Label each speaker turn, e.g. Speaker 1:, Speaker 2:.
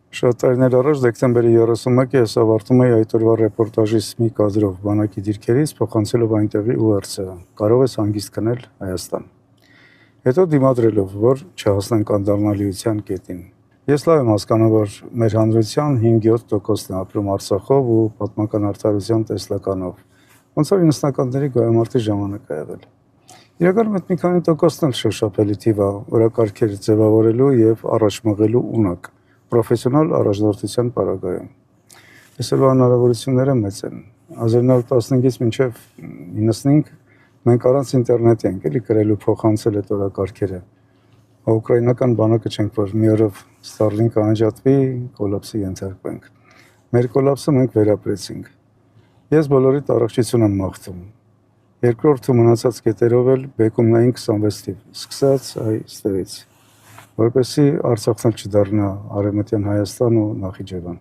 Speaker 1: Շատ տարիներ առաջ դեկտեմբերի 31-ը ես ավարտում էի այդ օրվա ռեպորտաժիս մի կադրով բանակի դիրքերից, փոխանցելով այնտեղի URC-ը. կարող ես հանգիստ քնել Հայաստան։ Հետո դիմադրելով, որ չհասնենք անդառնալիության կետին։ Ես լավ եմ հասկանում, որ մեր հանրության 5-7%-ն է ապրում Արցախով ու պատմական արդարության տեսլականով, ոնց որ 90-ականների գոյամարտի ժամանակ է եղել։ Իրականում այդ մի քանի տոկոսն էլ շոշափելի թիվ է օրակարգեր ձևավորելու եւ առաջ մղելու ունակ պրոֆեսիոնալ առաջնորդության պարագայում։ Այսօրվա հնարավորությունները մեծ են։ 1915-ից մինչև 95 մենք առանց ինտերնետի ենք էլի գրելու փոխանցել այդ օրակարգերը։ Ուկրաինական բանակը չենք, որ մի օրով Starlink-ը անջատվի, կոլապսի ենթարկվենք։ Մեր կոլապսը մենք վերապրեցինք։ Ես բոլորիդ առողջություն եմ մաղթում։ Երկրորդ ու մնացած կետերով էլ բեկումնային 26 թիվ, սկսած այստեղից, որպեսզի Արցախն էլ չդառնա Արևմտյան Հայաստան ու Նախիջևան։